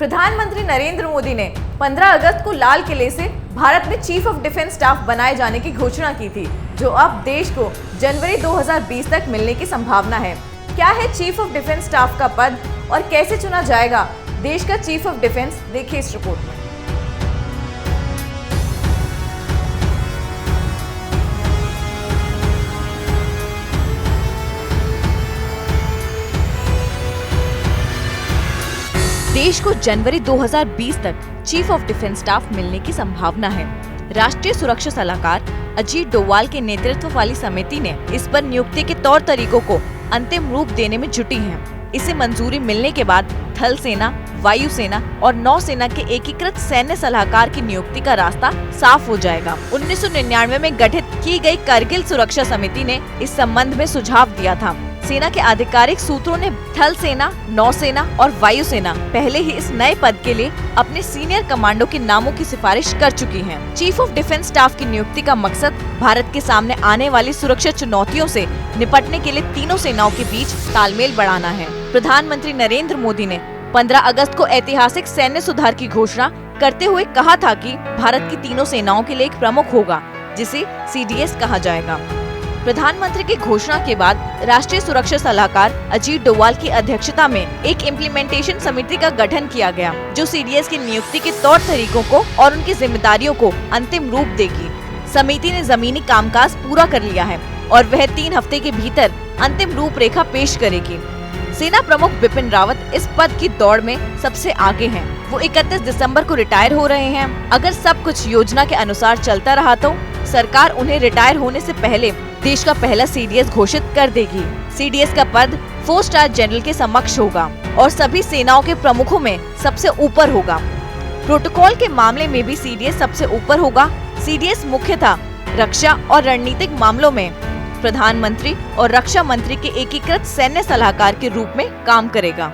प्रधानमंत्री नरेंद्र मोदी ने 15 अगस्त को लाल किले से भारत में चीफ ऑफ डिफेंस स्टाफ बनाए जाने की घोषणा की थी, जो अब देश को जनवरी 2020 तक मिलने की संभावना है। क्या है चीफ ऑफ डिफेंस स्टाफ का पद और कैसे चुना जाएगा देश का चीफ ऑफ डिफेंस, देखिए इस रिपोर्ट में। देश को जनवरी 2020 तक चीफ ऑफ डिफेंस स्टाफ मिलने की संभावना है। राष्ट्रीय सुरक्षा सलाहकार अजीत डोवाल के नेतृत्व वाली समिति ने इस पर नियुक्ति के तौर तरीकों को अंतिम रूप देने में जुटी है। इसे मंजूरी मिलने के बाद थल सेना, वायुसेना और नौसेना के एकीकृत सैन्य सलाहकार की नियुक्ति का रास्ता साफ हो जाएगा। 1999 में गठित की गई कारगिल सुरक्षा समिति ने इस संबंध में सुझाव दिया था। सेना के आधिकारिक सूत्रों ने थल सेना, नौसेना और वायुसेना पहले ही इस नए पद के लिए अपने सीनियर कमांडो के नामों की सिफारिश कर चुकी हैं। चीफ ऑफ डिफेंस स्टाफ की नियुक्ति का मकसद भारत के सामने आने वाली सुरक्षा चुनौतियों से निपटने के लिए तीनों सेनाओं के बीच तालमेल बढ़ाना है। प्रधानमंत्री नरेंद्र मोदी ने 15 अगस्त को ऐतिहासिक सैन्य सुधार की घोषणा करते हुए कहा था कि भारत की तीनों सेनाओं के लिए एक प्रमुख होगा, जिसे CDS कहा जाएगा। प्रधानमंत्री की घोषणा के बाद राष्ट्रीय सुरक्षा सलाहकार अजीत डोवाल की अध्यक्षता में एक इम्प्लीमेंटेशन समिति का गठन किया गया, जो CDS की नियुक्ति के तौर तरीकों को और उनकी जिम्मेदारियों को अंतिम रूप देगी। समिति ने जमीनी कामकाज पूरा कर लिया है और वह 3 हफ्ते के भीतर अंतिम रूपरेखा पेश करेगी। सेना प्रमुख बिपिन रावत इस पद की दौड़ में सबसे आगे हैं। वो 31 दिसंबर को रिटायर हो रहे हैं। अगर सब कुछ योजना के अनुसार चलता रहा तो सरकार उन्हें रिटायर होने से पहले देश का पहला CDS घोषित कर देगी। CDS का पद 4 स्टार जनरल के समक्ष होगा और सभी सेनाओं के प्रमुखों में सबसे ऊपर होगा। प्रोटोकॉल के मामले में भी CDS सबसे ऊपर होगा। CDS मुख्यतः रक्षा और रणनीतिक मामलों में प्रधानमंत्री और रक्षा मंत्री के एकीकृत सैन्य सलाहकार के रूप में काम करेगा।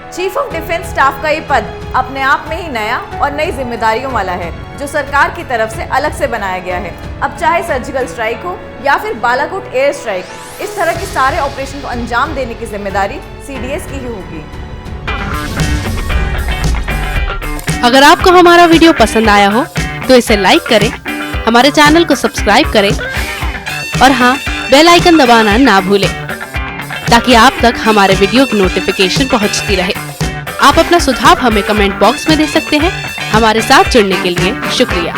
चीफ ऑफ डिफेंस स्टाफ का ये पद अपने आप में ही नया और नई जिम्मेदारियों वाला है, जो सरकार की तरफ से अलग से बनाया गया है। अब चाहे सर्जिकल स्ट्राइक हो या फिर बालाकोट एयर स्ट्राइक, इस तरह के सारे ऑपरेशन को अंजाम देने की जिम्मेदारी CDS की ही होगी। अगर आपको हमारा वीडियो पसंद आया हो तो इसे लाइक करें, हमारे चैनल को सब्सक्राइब करें और हाँ, बेल आइकन दबाना ना भूलें, ताकि आप तक हमारे वीडियो की नोटिफिकेशन पहुंचती रहे। आप अपना सुझाव हमें कमेंट बॉक्स में दे सकते हैं। हमारे साथ जुड़ने के लिए शुक्रिया।